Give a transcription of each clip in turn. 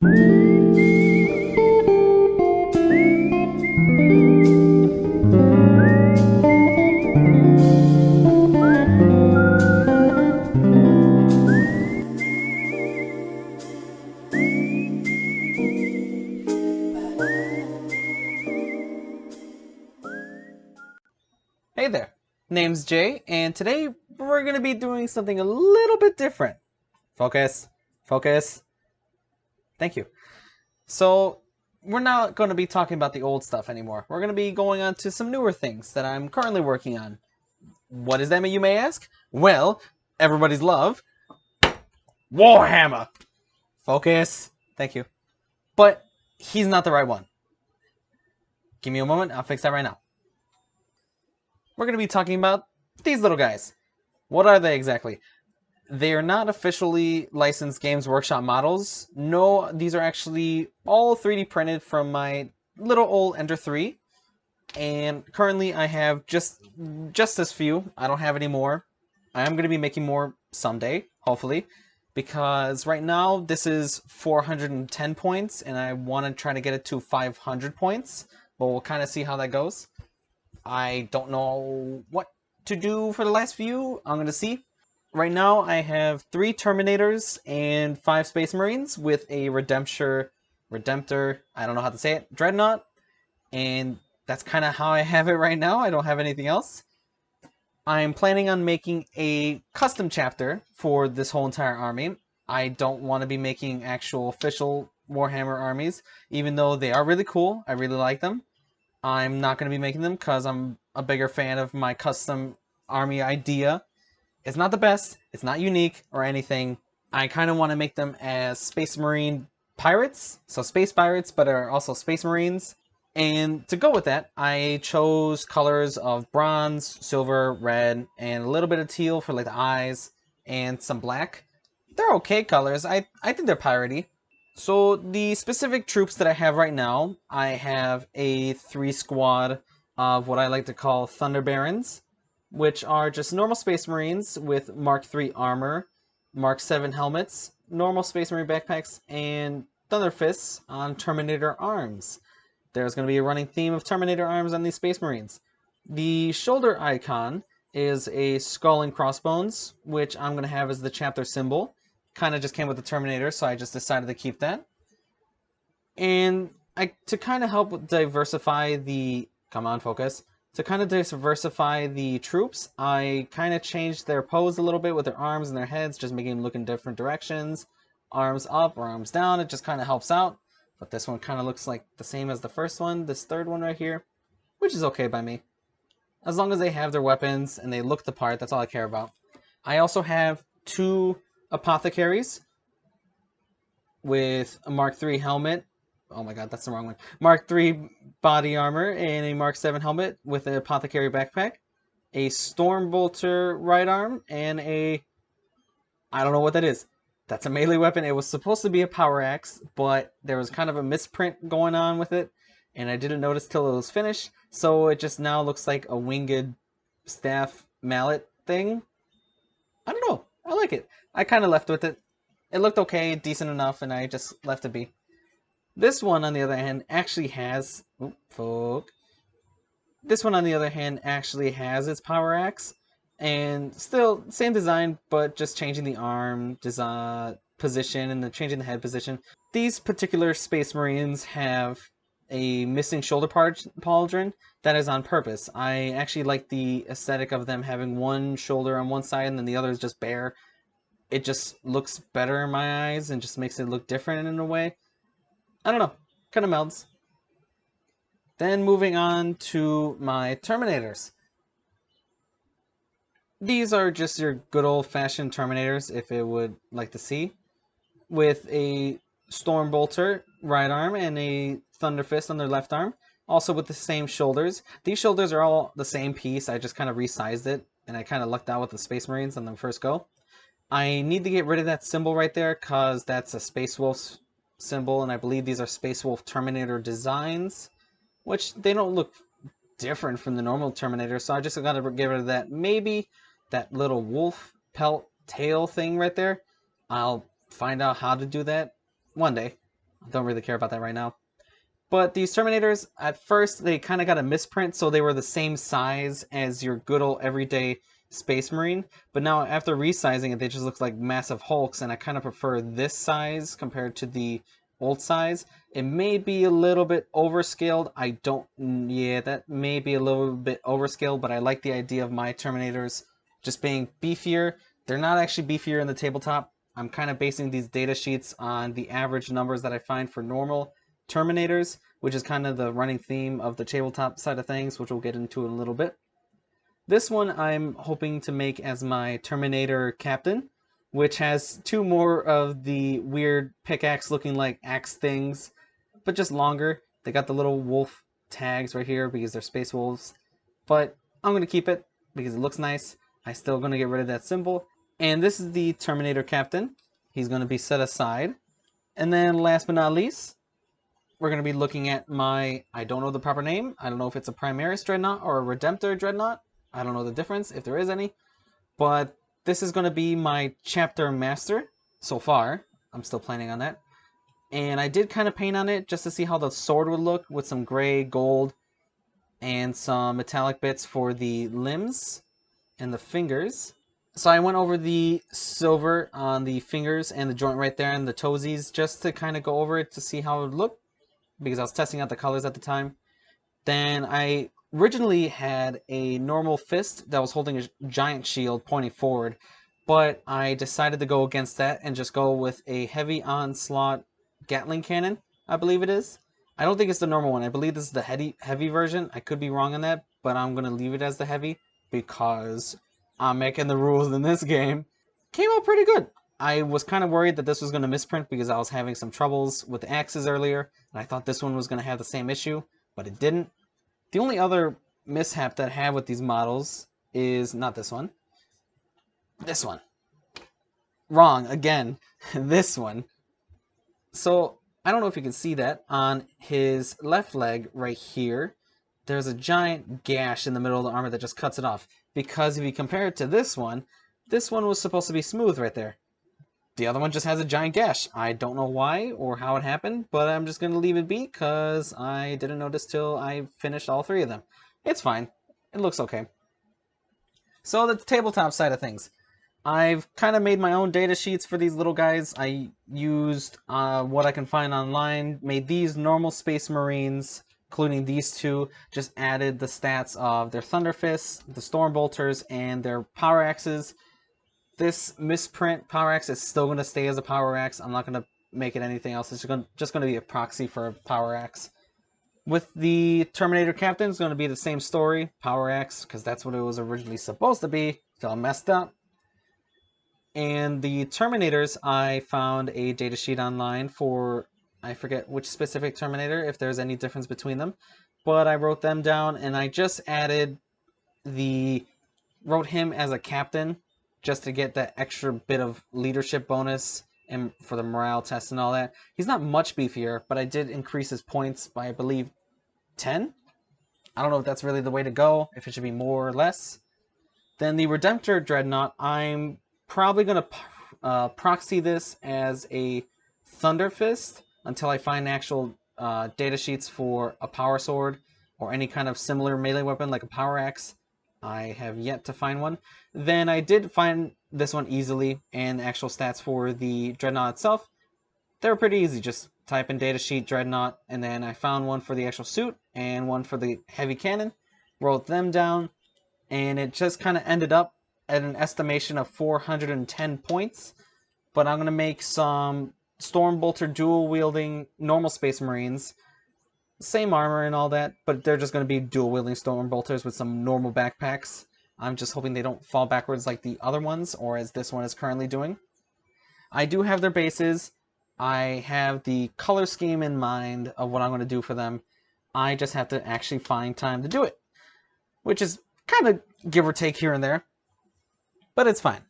Hey there, name's Jay, and today we're going to be doing something a little bit different. Focus, focus. Thank you. So, we're not going to be talking about the old stuff anymore. We're going to be going on to some newer things that I'm currently working on. What does that mean, you may ask? Well, everybody's love, Warhammer. Focus. Thank you. But he's not the right one. Give me a moment, I'll fix that right now. We're going to be talking about these little guys. What are they exactly? They are not officially licensed Games Workshop models. No, these are actually all 3D printed from my little old Ender 3. And currently I have just this few. I don't have any more. I am going to be making more someday, hopefully. Because right now this is 410 points and I want to try to get it to 500 points. But we'll kind of see how that goes. I don't know what to do for the last few. I'm going to see. Right now, I have 3 Terminators and 5 Space Marines with a Redemptor, I don't know how to say it, Dreadnought. And that's kind of how I have it right now. I don't have anything else. I'm planning on making a custom chapter for this whole entire army. I don't want to be making actual official Warhammer armies, even though they are really cool. I really like them. I'm not going to be making them because I'm a bigger fan of my custom army idea. It's not the best, it's not unique or anything. I kind of want to make them as Space Marine pirates, so space pirates, but are also Space Marines. And to go with that, I chose colors of bronze, silver, red, and a little bit of teal for like the eyes, and some black. They're okay colors, I think they're piratey. So the specific troops that I have right now, I have a 3 squad of what I like to call Thunder Barons, which are just normal Space Marines with Mark III armor, Mark VII helmets, normal Space Marine backpacks, and Thunder Fists on Terminator arms. There's going to be a running theme of Terminator arms on these Space Marines. The shoulder icon is a skull and crossbones, which I'm going to have as the chapter symbol. Kind of just came with the Terminator, so I just decided to keep that. And to kind of help diversify the... Come on, focus. To kind of diversify the troops, I kind of changed their pose a little bit with their arms and their heads, just making them look in different directions. Arms up or arms down, it just kind of helps out. But this one kind of looks like the same as the first one, this third one right here, which is okay by me. As long as they have their weapons and they look the part, that's all I care about. I also have 2 apothecaries with a Mark III helmet. Oh my god, that's the wrong one. Mark III body armor and a Mark VII helmet with an apothecary backpack. A Stormbolter right arm and a... I don't know what that is. That's a melee weapon. It was supposed to be a power axe, but there was kind of a misprint going on with it, and I didn't notice till it was finished, so it just now looks like a winged staff mallet thing. I don't know. I like it. I kind of left with it. It looked okay, decent enough, and I just left it be. This one, on the other hand, actually has... This one, on the other hand, actually has its power axe. And still, same design, but just changing the arm position and changing the head position. These particular Space Marines have a missing shoulder pauldron. That is on purpose. I actually like the aesthetic of them having one shoulder on one side and then the other is just bare. It just looks better in my eyes and just makes it look different in a way. I don't know. Kind of melds. Then moving on to my Terminators. These are just your good old-fashioned Terminators, if it would like to see, with a Stormbolter right arm and a Thunder Fist on their left arm, also with the same shoulders. These shoulders are all the same piece, I just kind of resized it, and I kind of lucked out with the Space Marines on the first go. I need to get rid of that symbol right there, because that's a Space Wolf symbol, and I believe these are Space Wolf Terminator designs, which they don't look different from the normal Terminator, so I just gotta get rid of that. Maybe that little wolf pelt tail thing right there. I'll find out how to do that one day. I don't really care about that right now. But these Terminators, at first, they kind of got a misprint, so they were the same size as your good old everyday Space Marine. But now, after resizing it, they just look like massive hulks, and I kind of prefer this size compared to the old size. It may be a little bit overscaled. I don't... Yeah, that may be a little bit overscaled, but I like the idea of my Terminators just being beefier. They're not actually beefier in the tabletop. I'm kind of basing these data sheets on the average numbers that I find for normal Terminators, which is kind of the running theme of the tabletop side of things, which we'll get into in a little bit. This one I'm hoping to make as my Terminator Captain, which has two more of the weird pickaxe looking like axe things, but just longer. They got the little wolf tags right here because they're space wolves, but I'm going to keep it because it looks nice. I'm still going to get rid of that symbol. And this is the Terminator Captain. He's going to be set aside. And then last but not least, we're going to be looking at my, I don't know the proper name. I don't know if it's a Primaris Dreadnought or a Redemptor Dreadnought. I don't know the difference, if there is any. But this is going to be my Chapter Master so far. I'm still planning on that. And I did kind of paint on it just to see how the sword would look with some gray, gold, and some metallic bits for the limbs and the fingers. So I went over the silver on the fingers and the joint right there and the toesies just to kind of go over it to see how it would look, because I was testing out the colors at the time. Then I originally had a normal fist that was holding a giant shield pointing forward, but I decided to go against that and just go with a heavy onslaught Gatling cannon, I believe it is. I don't think it's the normal one. I believe this is the heavy version. I could be wrong on that, but I'm going to leave it as the heavy because I'm making the rules in this game. Came out pretty good. I was kind of worried that this was going to misprint because I was having some troubles with the axes earlier, and I thought this one was going to have the same issue, but it didn't. The only other mishap that I have with these models is not this one. This one. Wrong, again. This one. So, I don't know if you can see that. On his left leg right here, there's a giant gash in the middle of the armor that just cuts it off. Because if you compare it to this one was supposed to be smooth right there. The other one just has a giant gash. I don't know why or how it happened, but I'm just going to leave it be because I didn't notice till I finished all three of them. It's fine. It looks okay. So the tabletop side of things. I've kind of made my own data sheets for these little guys. I used what I can find online, made these normal Space Marines, including these two, just added the stats of their Thunder Fists, the Storm Bolters, and their Power Axes. This misprint Power Axe is still going to stay as a Power Axe. I'm not going to make it anything else. It's just going to be a proxy for a Power Axe. With the Terminator Captain, it's going to be the same story, Power Axe, because that's what it was originally supposed to be, until I messed up. And the Terminators, I found a datasheet online for, I forget which specific Terminator, if there's any difference between them, but I wrote them down, and I just wrote him as a captain, just to get that extra bit of leadership bonus and for the morale test and all that. He's not much beefier, but I did increase his points by, I believe, 10? I don't know if that's really the way to go, if it should be more or less. Then the Redemptor Dreadnought, I'm probably going to proxy this as a Thunder Fist until I find actual data sheets for a Power Sword or any kind of similar melee weapon like a Power Axe. I have yet to find one. Then I did find this one easily, and actual stats for the Dreadnought itself. They were pretty easy. Just type in datasheet Dreadnought, and then I found one for the actual suit and one for the heavy cannon. Wrote them down, and it just kind of ended up at an estimation of 410 points. But I'm going to make some Stormbolter dual-wielding normal Space Marines. Same armor and all that, but they're just going to be dual-wielding Stormbolters with some normal backpacks. I'm just hoping they don't fall backwards like the other ones, or as this one is currently doing. I do have their bases. I have the color scheme in mind of what I'm going to do for them. I just have to actually find time to do it, which is kind of give or take here and there, but it's fine.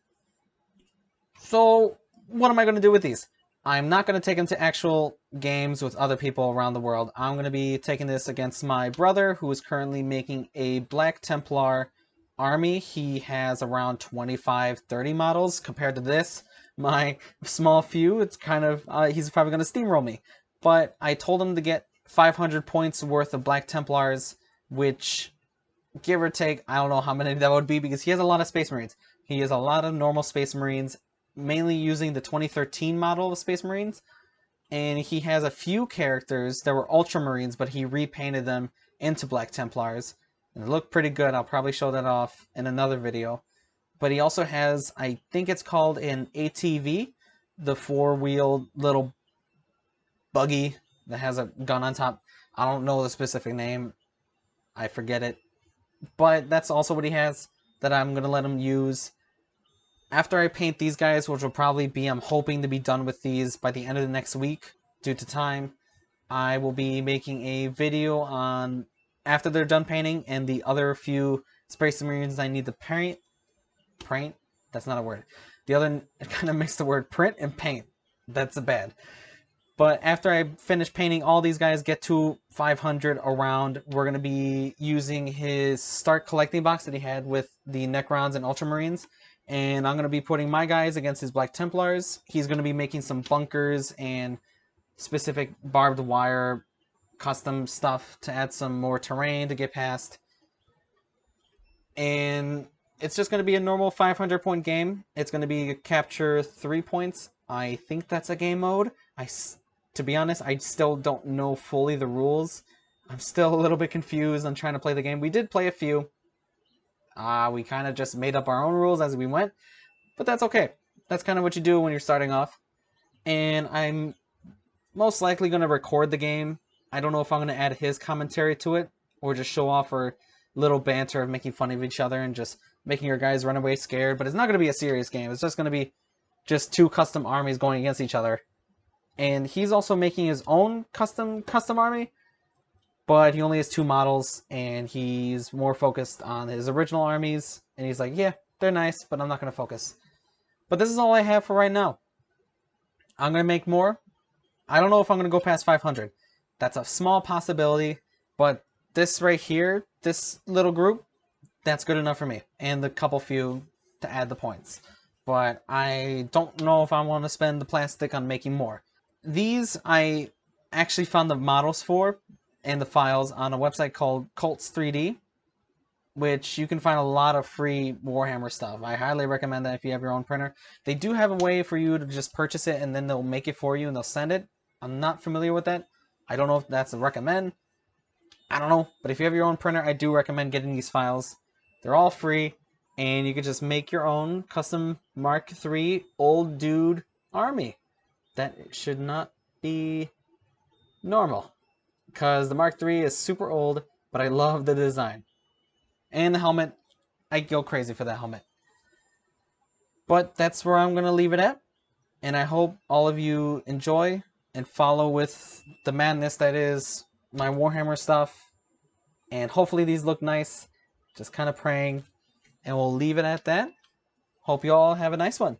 So, what am I going to do with these? I'm not going to take them to actual games with other people around the world. I'm going to be taking this against my brother, who is currently making a Black Templar army. He has around 25-30 models compared to this. My small few, it's kind of, he's probably going to steamroll me. but I told him to get 500 points worth of Black Templars, which, give or take, I don't know how many that would be, because he has a lot of Space Marines. He has a lot of normal Space Marines, mainly using the 2013 model of Space Marines, and he has a few characters that were Ultramarines, but he repainted them into Black Templars, and they look pretty good. I'll probably show that off in another video. But he also has, I think it's called an ATV, the four-wheeled little buggy that has a gun on top. I don't know the specific name. I forget it. But that's also what he has that I'm going to let him use. After I paint these guys, which will probably be, I'm hoping to be done with these by the end of the next week due to time, I will be making a video on after they're done painting and the other few Space Marines I need to paint. Paint? That's not a word. The other, kind of mixed the word print and paint. That's bad. But after I finish painting all these guys, get to 500 around, we're going to be using his start collecting box that he had with the Necrons and Ultramarines. And I'm going to be putting my guys against his Black Templars. He's going to be making some bunkers and specific barbed wire custom stuff to add some more terrain to get past. And it's just going to be a normal 500 point game. It's going to be capture 3 points. I think that's a game mode. To be honest, I still don't know fully the rules. I'm still a little bit confused on trying to play the game. We did play a few. We kind of just made up our own rules as we went. But that's okay. That's kind of what you do when you're starting off. And I'm most likely going to record the game. I don't know if I'm going to add his commentary to it, or just show off our little banter of making fun of each other and just making your guys run away scared. But it's not going to be a serious game. It's just going to be just two custom armies going against each other. And he's also making his own custom army, but he only has 2 models, and he's more focused on his original armies. And he's like, yeah, they're nice, but I'm not going to focus. But this is all I have for right now. I'm going to make more. I don't know if I'm going to go past 500. That's a small possibility, but this right here, this little group, that's good enough for me. And the couple few to add the points. But I don't know if I want to spend the plastic on making more. These I actually found the models for and the files on a website called Cults 3D, which you can find a lot of free Warhammer stuff. I highly recommend that if you have your own printer. They do have a way for you to just purchase it and then they'll make it for you and they'll send it. I'm not familiar with that. I don't know if that's a recommend. I don't know. But if you have your own printer, I do recommend getting these files. They're all free, and you can just make your own custom Mark III old dude army. That should not be normal, because the Mark III is super old, but I love the design. And the helmet, I go crazy for that helmet. But that's where I'm going to leave it at, and I hope all of you enjoy and follow with the madness that is my Warhammer stuff. And hopefully these look nice, just kind of praying, and we'll leave it at that. Hope you all have a nice one.